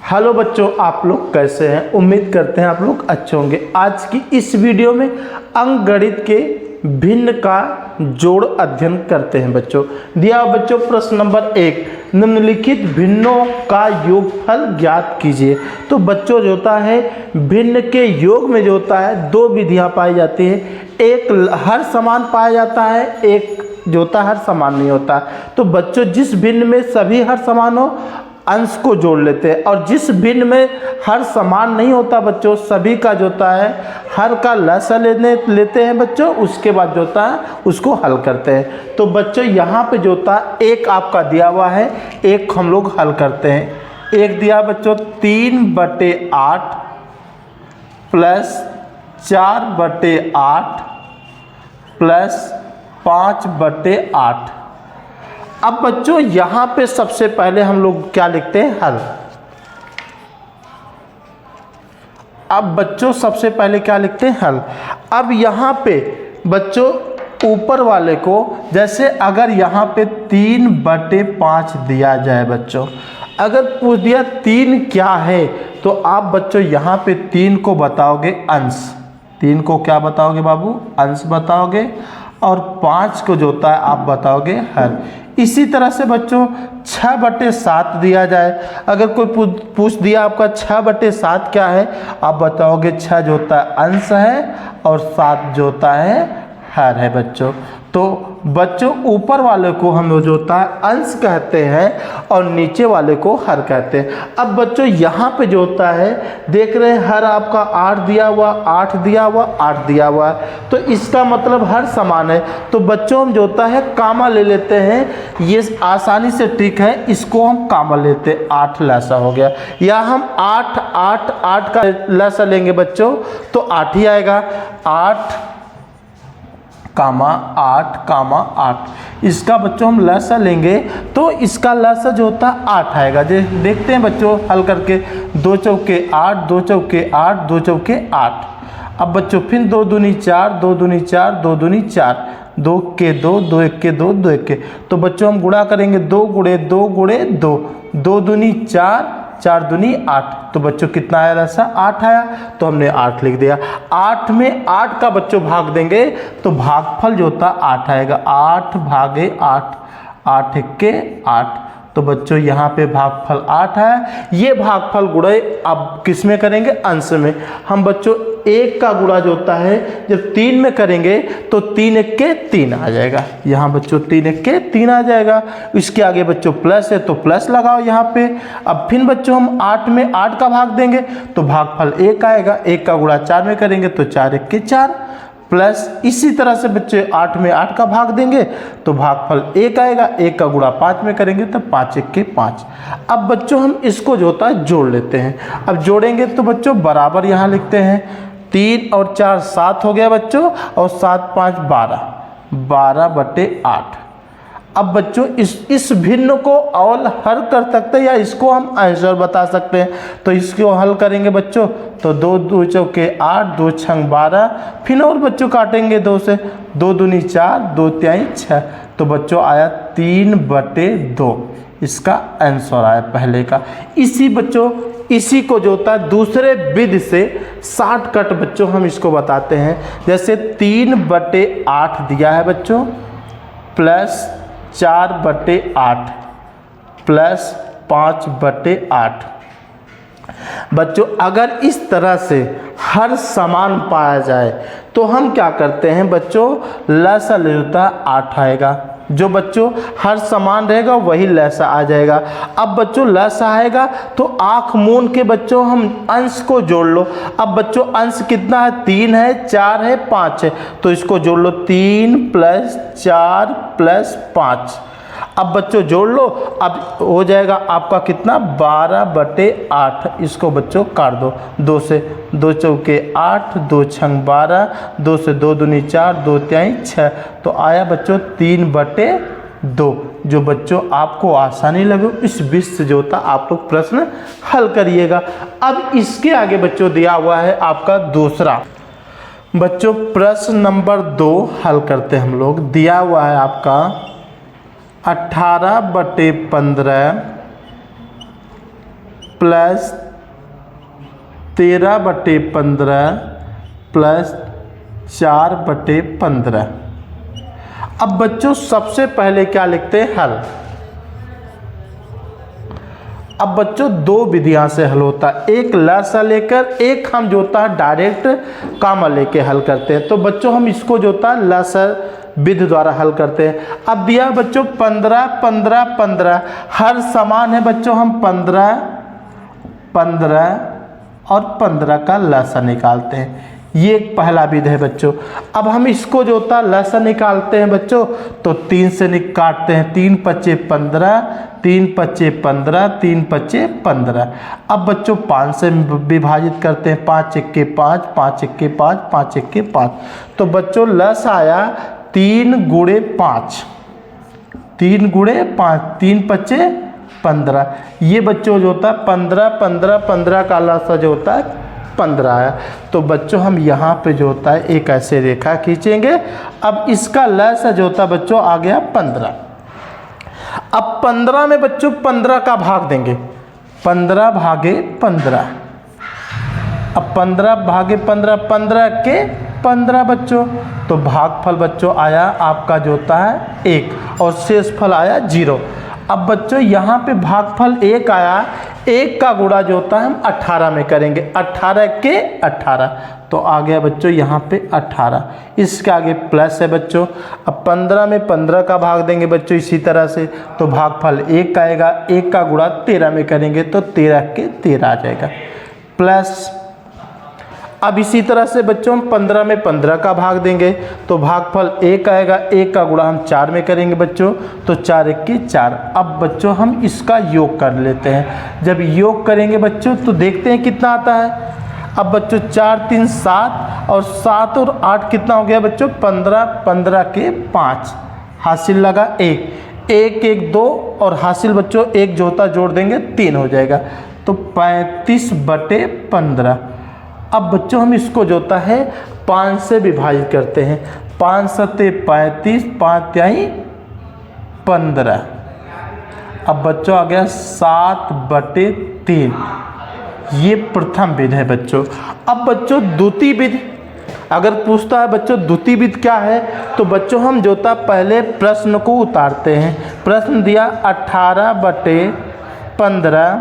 Hello बच्चों, आप लोग कैसे हैं। उम्मीद करते हैं आप लोग अच्छे होंगे। आज की इस वीडियो में अंकगणित के भिन्न का जोड़ अध्ययन करते हैं। बच्चों दिया बच्चों प्रश्न नंबर 1, निम्नलिखित भिन्नों का योगफल ज्ञात कीजिए। तो बच्चों जो होता है भिन्न के योग में जो होता है दो विधियां पाई जाती है, एक हर समान पाया जाता है, एक जो होता है हर समान नहीं होता। तो बच्चों जिस भिन्न में सभी हर समान हो अंश को जोड़ लेते हैं, और जिस भिन्न में हर समान नहीं होता बच्चों सभी का जो होता है हर का लसा लेते हैं बच्चों, उसके बाद जो होता है उसको हल करते हैं। तो बच्चों यहाँ पे जो होता है एक आपका दिया हुआ है, एक हम लोग हल करते हैं। एक दिया बच्चों 3/8 प्लस 4/8 प्लस 5/8। अब बच्चों यहाँ पे सबसे पहले हम लोग क्या लिखते हैं, हल। अब बच्चों सबसे पहले क्या लिखते हैं, हल। अब यहाँ पे बच्चों ऊपर वाले को जैसे अगर यहाँ पे 3/5 दिया जाए बच्चों, अगर पूछ दिया 3 क्या है तो आप बच्चों यहाँ पे 3 को बताओगे अंश, 3 को क्या बताओगे बाबू, अंश बताओगे, और 5 को जो होता है आप बताओगे हल। इसी तरह से बच्चों 6/7 दिया जाए, अगर कोई पूछ दिया आपका 6/7 क्या है, आप बताओगे 6 जो होता है अंश है और 7 जो होता है हर है बच्चों। तो बच्चों ऊपर वाले को हम जो होता है अंश कहते हैं और नीचे वाले को हर कहते हैं। अब बच्चों यहाँ पे जो होता है देख रहे हैं हर आपका 8 दिया हुआ, 8 दिया हुआ, 8 दिया हुआ है, तो इसका मतलब हर समान है। तो बच्चों हम जो होता है कामा ले लेते हैं, ये आसानी से ट्रिक है, इसको हम कामा लेते हैं, 8 लसा हो गया, या हम 8 8 8 का लसा लेंगे बच्चों तो 8 ही आएगा। 8 कामा 8 इसका बच्चों हम लसा लेंगे तो इसका लसा जो होता है 8 आएगा। देखते हैं बच्चों हल करके, 2 चौके 8, 2 चौके 8, 2 चौके 8। अब बच्चों फिर 2 दूनी 4, 2 दूनी 4, 2 दूनी 4, 2 के 2, 2 एक के 2, 2 एक के। तो बच्चों हम गुणा करेंगे 2 गुणे 2 गुणे 2, 2 दूनी 4, 4 दूनी 8। तो बच्चों कितना आया लसा, 8 आया, तो हमने 8 लिख दिया। 8 में 8 का बच्चों भाग देंगे तो भागफल जो होता 8 आएगा, 8 भागे 8, 8 एक के 8। तो बच्चों यहाँ पे भागफल 8 है। ये भागफल गुणे अब किस में करेंगे, अंश में। हम बच्चों 1 का गुणा जो होता है जब 3 में करेंगे तो 3 एक के 3 आ जाएगा, यहाँ बच्चों 3 एक के 3 आ जाएगा। इसके आगे बच्चों प्लस है तो प्लस लगाओ यहाँ पे। अब फिर बच्चों हम 8 में 8 का भाग देंगे तो भागफल 1 आएगा, 1 का गुणा 4 में करेंगे तो 4 एक के 4 प्लस, इसी तरह से बच्चे 8 में 8 का भाग देंगे तो भागफल 1 आएगा, 1 का गुणा 5 में करेंगे तो 5 एक के 5। अब बच्चों हम इसको जो होता है जोड़ लेते हैं। अब जोड़ेंगे तो बच्चों बराबर यहाँ लिखते हैं, 3 और 4 7 हो गया बच्चों, और 7 5 12, 12/8। अब बच्चों इस भिन्न को और हल कर सकते हैं या इसको हम आंसर बता सकते हैं। तो इसको हल करेंगे बच्चों तो 2 2 चौके 8, 2 छंग 12, फिर और बच्चों काटेंगे 2 से, 2 दूनी 4, 2 तिहाई 6। तो बच्चों आया 3/2, इसका आंसर आया पहले का। इसी को जो होता है दूसरे विधि से शॉर्टकट बच्चों हम इसको बताते हैं। जैसे 3/8 दिया है बच्चों प्लस 4/8 प्लस 5/8। बच्चों अगर इस तरह से हर समान पाया जाए तो हम क्या करते हैं बच्चों, लसा ले होता 8 आएगा, जो बच्चों हर समान रहेगा वही लसा आ जाएगा। अब बच्चों लसा आएगा तो आँख मूंद के बच्चों हम अंश को जोड़ लो। अब बच्चों अंश कितना है, 3 है, 4 है, 5 है, तो इसको जोड़ लो, 3 प्लस 4 प्लस 5। अब बच्चों जोड़ लो, अब हो जाएगा आपका कितना, 12/8। इसको बच्चों काट दो 2 से, 2 चौके 8, 2 छंग 12, 2 से 2 दूनी 4, 2 तिहाई 6। तो आया बच्चों 3/2। जो बच्चों आपको आसानी लगे इस विधि से जो होता आप लोग प्रश्न हल करिएगा। अब इसके आगे बच्चों दिया हुआ है आपका दूसरा। बच्चों प्रश्न नंबर 2 हल करते हैं हम लोग। दिया हुआ है आपका 18/15 प्लस 13/15 प्लस 4/15। अब बच्चों सबसे पहले क्या लिखते हैं? हल। अब बच्चों दो विधियां से हल होता है, एक लसा लेकर, एक हम जो होता है डायरेक्ट कामा लेके हल करते हैं। तो बच्चों हम इसको जो होता है लसा विधि द्वारा हल करते हैं। अब दिया बच्चों 15 15 15, हर समान है बच्चों, हम 15 15 और 15 का लसा निकालते हैं। ये एक पहला विधि है बच्चों। अब हम इसको जो होता है लसा निकालते हैं बच्चों, तो 3 से काटते हैं, 3 पच्चे 15, 3 पच्चे 15, 3 पच्चे 15। अब बच्चों 5 से विभाजित करते हैं, 5 1 5, 5 1 5, 5 1 5। तो बच्चों लस आया 3 गुणे 5, 3 गुणे 5, 3 पच्चे 15। ये बच्चों जो होता है 15 15 15 का लसा जो होता है 15 है। तो बच्चों हम यहाँ पे जो होता है एक ऐसे रेखा खींचेंगे। अब इसका लसा जो होता है बच्चों आ गया 15। अब 15 में बच्चों 15 का भाग देंगे, 15 भागे 15। अब 15 भागे 15, 15 के 15 बच्चों। तो भागफल बच्चों आया आपका जो होता है 1 और शेषफल आया 0। अब बच्चों यहाँ पे भागफल 1 आया, 1 का गुणा जो होता है हम 18 में करेंगे, 18 के 18। तो आ गया बच्चों यहाँ पे 18, इसके आगे प्लस है बच्चों। अब 15 में 15 का भाग देंगे बच्चों इसी तरह से, तो भागफल 1 आएगा, 1 का गुणा 13 में करेंगे तो 13 के 13 आ जाएगा, प्लस। अब इसी तरह से बच्चों हम 15 में 15 का भाग देंगे तो भागफल 1 आएगा, 1 का गुणा हम 4 में करेंगे बच्चों, तो 4 1 के 4। अब बच्चों हम इसका योग कर लेते हैं। जब योग करेंगे बच्चों तो देखते हैं कितना आता है। अब बच्चों 4 3 7 और 7 और 8 कितना हो गया बच्चों? 15, 15 के 5, हासिल लगा 1, 1 1 2 और हासिल बच्चों 1 जो होता जोड़ देंगे 3 हो जाएगा, तो 35/15। अब बच्चों हम इसको जो होता है 5 से विभाजित करते हैं, 5 सत्ते 35, 5 तिहाई 15। अब बच्चों आ गया 7/3। ये प्रथम विधि है बच्चों। अब बच्चों द्वितीय विधि अगर पूछता है बच्चों द्वितीय विधि क्या है, तो बच्चों हम जो होता पहले प्रश्न को उतारते हैं। प्रश्न दिया 18/15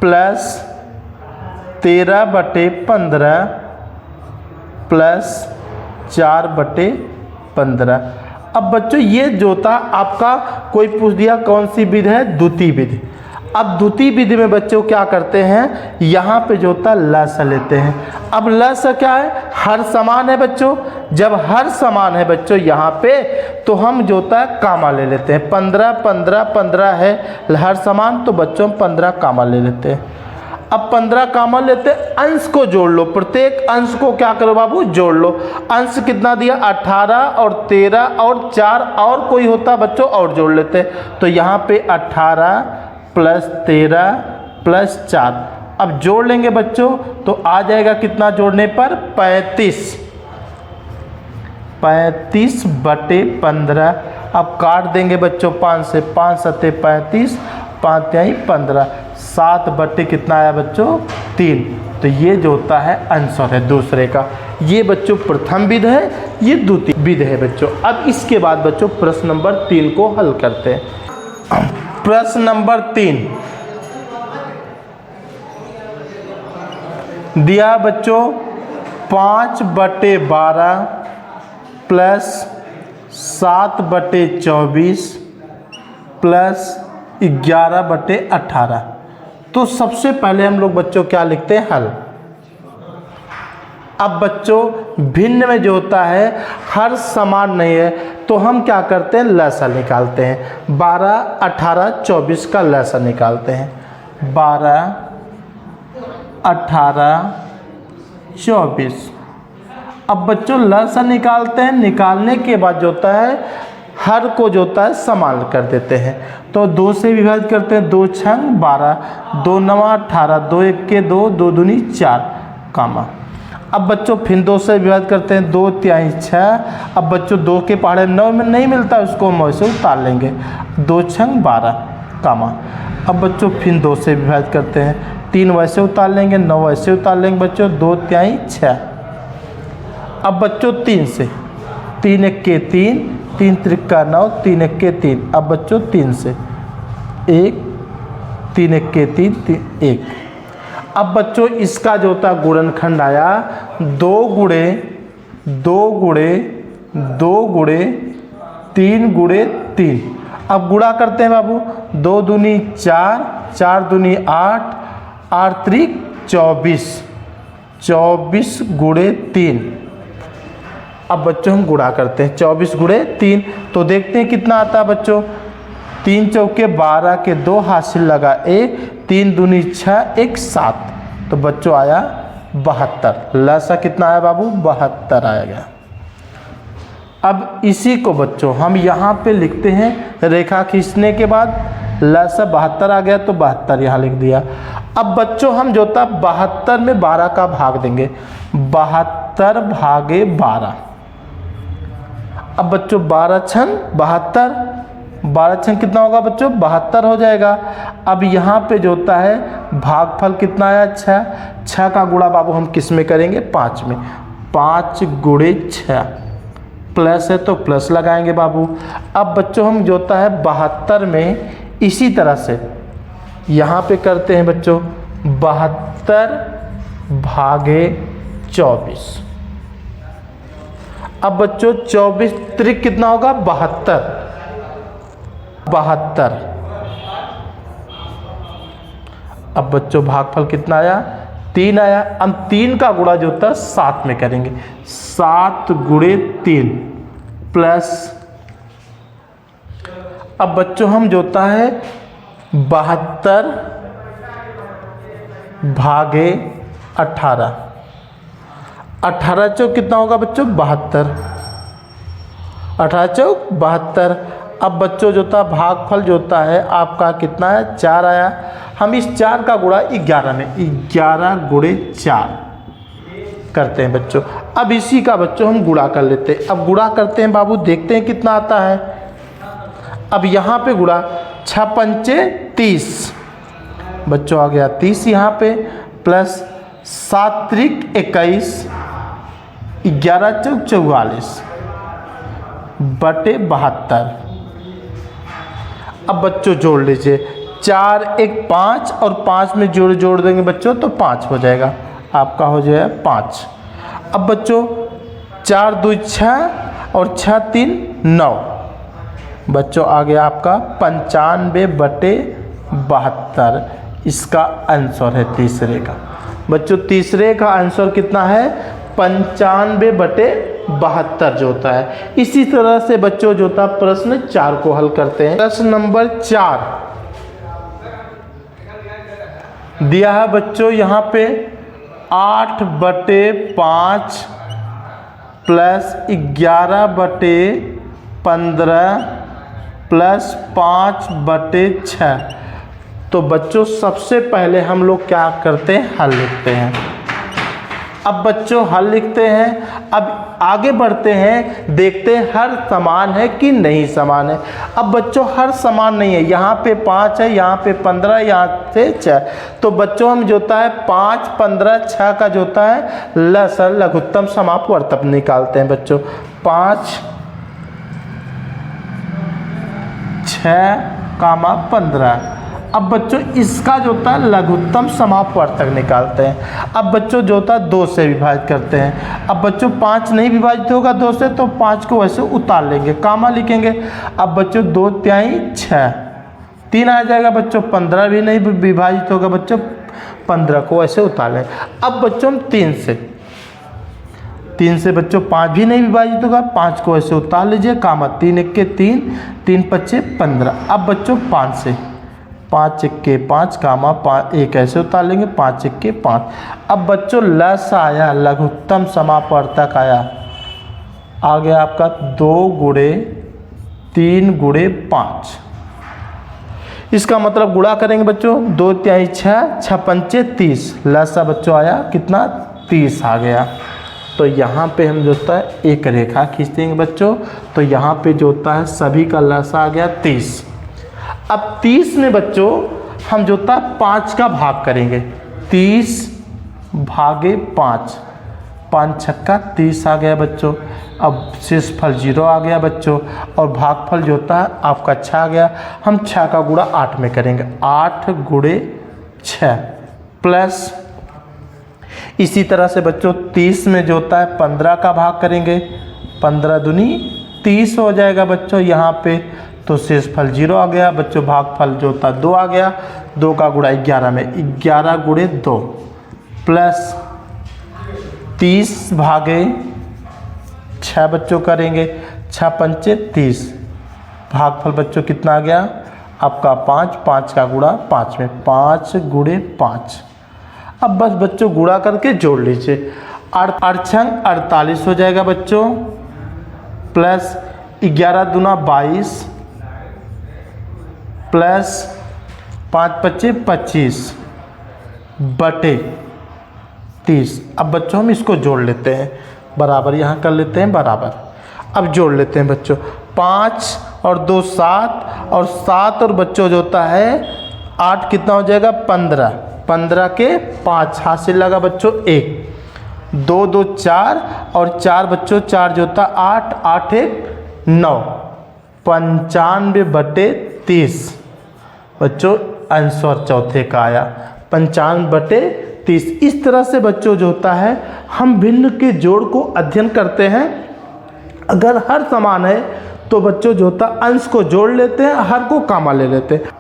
प्लस 13/15 प्लस 4/15। अब बच्चों ये जो था आपका कोई पूछ दिया कौन सी विधि है? द्वितीय विधि। अब द्वितीय विधि में बच्चों क्या करते हैं, यहाँ पे जो होता लसा लेते हैं। अब लसा क्या है? हर समान है बच्चों। जब हर समान है बच्चों यहाँ पे, तो हम जो होता है कामा ले लेते हैं। 15 15 15 है हर समान, तो बच्चों हम 15 कामा ले लेते हैं। अब 15 कामा लेते, अंश को जोड़ लो, प्रत्येक अंश को क्या करो बाबू? जोड़ लो। अंश कितना दिया? 18 और 13 और 4 और कोई होता बच्चों और जोड़ लेते। तो यहाँ पे 18 प्लस 13 प्लस 4, अब जोड़ लेंगे बच्चों तो आ जाएगा कितना जोड़ने पर? 35, 35/15। अब काट देंगे बच्चों 5 से, 5 सत्ते 35, 5 तिहाई 15, 7 कितना आया बच्चों? 3। तो ये जो होता है आंसर है दूसरे का। ये बच्चों प्रथम विधि है, ये द्वितीय विधि है बच्चों। अब इसके बाद बच्चों प्रश्न नंबर 3 को हल करते हैं। प्रश्न नंबर 3 दिया बच्चों 5/12 प्लस 7/24 प्लस 11/18। तो सबसे पहले हम लोग बच्चों क्या लिखते हैं? हल। अब बच्चों भिन्न में जो होता है हर समान नहीं है, तो हम क्या करते हैं? लसा निकालते हैं। 12 18 24 का लसा निकालते हैं। 12 18 24। अब बच्चों लसा निकालते हैं, निकालने के बाद जो होता है हर को जो होता है समान कर देते हैं। तो 2 से विभाजित करते हैं, 2 छंग 12, 2 9 18, 2 1 के 2, 2 दूनी 4 कामा। अब बच्चों फिर 2 से विभाजित करते हैं, 2 तिहाई 6। अब बच्चों 2 के पहाड़े 9 में नहीं मिलता, उसको हम ऐसे उतार लेंगे, 2 छंग 12 कामा। अब बच्चों फिर 2 से विभाजित करते हैं, 3 वैसे उतार लेंगे, 9 वैसे उतार लेंगे बच्चों, 2 तिहाई 6। अब बच्चों 3 से, 3 एक्के 3, 3 त्रिक्का 9, 3 एक्के 3। अब बच्चों 3 से 1, 3 एक्के 3, 3 1। अब बच्चों इसका जो होता गुणनखंड आया 2 गुणे 2 गुणे 2 गुणे 3 गुणे 3। अब गुणा करते हैं बाबू, 2 दूनी 4, 4 दूनी 8, 8 त्रिक 24, 24 गुणे 3। अब बच्चों हम गुणा करते हैं 24 गुणे 3, तो देखते हैं कितना आता है बच्चों। 3 चौके 12 के 2 हासिल लगा 1, 3 दूनी 6, 1 7, तो बच्चों आया 72। लसा कितना आया बाबू, 72 आएगा। अब इसी को बच्चों हम यहाँ पे लिखते हैं, रेखा खींचने के बाद लसा 72 आ गया तो 72 यहाँ लिख दिया। अब बच्चों हम जो था 72 में 12 का भाग देंगे, 72 भागे 12। अब बच्चों 12 छन 72, 12 छन कितना होगा बच्चों, 72 हो जाएगा। अब यहाँ पे जो होता है भागफल कितना आया, 6। 6 का गुणा बाबू हम किस में करेंगे, 5 में। 5 गुणे 6, प्लस है तो प्लस लगाएंगे बाबू। अब बच्चों हम जो होता है 72 में इसी तरह से यहाँ पे करते हैं बच्चों, 72 भागे 24। अब बच्चों 24 त्रिक कितना होगा, 72, 72। अब बच्चों भागफल कितना आया, 3 आया। हम 3 का गुणा जो होता है 7 में करेंगे, 7 गुणे 3 प्लस। अब बच्चों हम जो होता है 72 भागे 18, 18 चौक कितना होगा बच्चों, 72, 18 चौक 72। अब बच्चों जो होता भागफल जो होता है आपका कितना है, 4 आया। हम इस 4 का गुणा 11 में, 11 गुणे 4 करते हैं बच्चों। अब इसी का बच्चों हम गुणा कर लेते हैं। अब गुणा करते हैं बाबू, देखते हैं कितना आता है। अब यहाँ पे गुणा 6 पंचे 30 बच्चों आ गया 30 यहाँ पे, प्लस 7 त्रिक 21, 11 चौक 44 बटे 72। अब बच्चों जोड़ लीजिए, 4 1 5 और 5 में जोड़ देंगे बच्चों तो 5 हो जाएगा, आपका हो जाएगा 5। अब बच्चों 4 2 6 और 6 3 9 बच्चों आ गया आपका 95 बटे 72। इसका आंसर है तीसरे का। बच्चों तीसरे का आंसर कितना है, 95 बटे 72 जो होता है। इसी तरह से बच्चों जो होता है प्रश्न 4 को हल करते हैं। प्रश्न नंबर 4 दिया है बच्चों यहाँ पे 8 बटे 5 प्लस 11 बटे 15 प्लस 5 बटे 6। तो बच्चों सबसे पहले हम लोग क्या करते हैं, हल लिखते हैं। अब बच्चों हल लिखते हैं। अब आगे बढ़ते हैं, देखते हैं हर समान है कि नहीं समान है। अब बच्चों हर समान नहीं है, यहाँ पे 5 है, यहाँ पे 15, यहाँ से 6। तो बच्चों हम जो होता है 5 15 6 का जो होता है लसर लघुत्तम समापवर्तक निकालते हैं बच्चों। 5 6 15। अब बच्चों इसका जो होता है लघुत्तम समापवर्तक निकालते हैं। अब बच्चों जो होता है 2 से विभाजित करते हैं। अब बच्चों 5 नहीं विभाजित होगा 2 से, तो 5 को वैसे उतार लेंगे, कामा लिखेंगे। अब बच्चों 2 तिहाई 6, 3 आ जाएगा बच्चों। 15 भी नहीं विभाजित होगा बच्चों, 15 को वैसे उतार लेंगे। अब बच्चों हम 3 से बच्चों 5 भी नहीं विभाजित होगा, 5 को ऐसे उतार लीजिए, कामा 3 1 3, 3 5 15। अब बच्चों 5 से 5 1 5 कामा 5 1 ऐसे उतार लेंगे, 5 1 5। अब बच्चों लस आया, लघुत्तम समापवर्तक आया, आ गया आपका 2 गुणे 3 गुणे 5। इसका मतलब गुणा करेंगे बच्चों, 2 तिहाई 6, 6 पंचे 30, लसा बच्चों आया कितना 30 आ गया। तो यहाँ पे हम जो होता है एक रेखा खींच देंगे बच्चों। तो यहाँ पे जो होता है सभी का लसा आ गया 30। अब 30 में बच्चों हम जो होता है 5 का भाग करेंगे। 30 भागे 5, 5 छक्का 30 आ गया बच्चों। अब शेषफल 0 आ गया बच्चों, और भागफल जो होता है आपका 6 आ गया। हम 6 का गुणा 8 में करेंगे, 8 गुणे 6 प्लस, इसी तरह से बच्चों 30 में जो होता है 15 का भाग करेंगे, 15 दूनी 30 हो जाएगा बच्चों यहाँ पे, तो शेषफल 0 आ गया बच्चों। भागफल जो होता है 2 आ गया, 2 का गुणा 11 में, 11 गुणे 2 प्लस 30 भागे 6 बच्चों करेंगे, 6 पंचे 30, भागफल बच्चों कितना आ गया आपका 5, 5 का गुणा 5 में, 5 गुणे 5। अब बस बच्चों गुणा करके जोड़ लीजिए, 48 हो जाएगा बच्चों, प्लस 11 दूना 22 प्लस 5 पच्चे 25 बटे 30। अब बच्चों हम इसको जोड़ लेते हैं, बराबर यहाँ कर लेते हैं बराबर। अब जोड़ लेते हैं बच्चों, 5 और 2 7, और 7 और बच्चों जो होता है 8 कितना हो जाएगा 15, 15 के 5 हासिल लगा बच्चों 1, 2 2 4, और 4 बच्चों 4 जो होता 8, 8 1 9, 95 बटे 30 बच्चों आंसर चौथे का आया, 95 बटे 30। इस तरह से बच्चों जो होता है हम भिन्न के जोड़ को अध्ययन करते हैं। अगर हर समान है तो बच्चों जो होता है अंश को जोड़ लेते हैं, हर को कामा ले लेते हैं।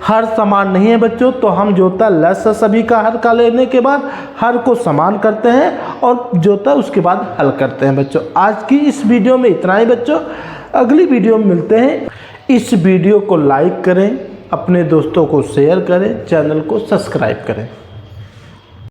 हर समान नहीं है बच्चों तो हम जो होता है लस सभी का हर का लेने के बाद हर को समान करते हैं और जो होता है उसके बाद हल करते हैं बच्चों। आज की इस वीडियो में इतना ही बच्चों, अगली वीडियो में मिलते हैं। इस वीडियो को लाइक करें, अपने दोस्तों को शेयर करें, चैनल को सब्सक्राइब करें।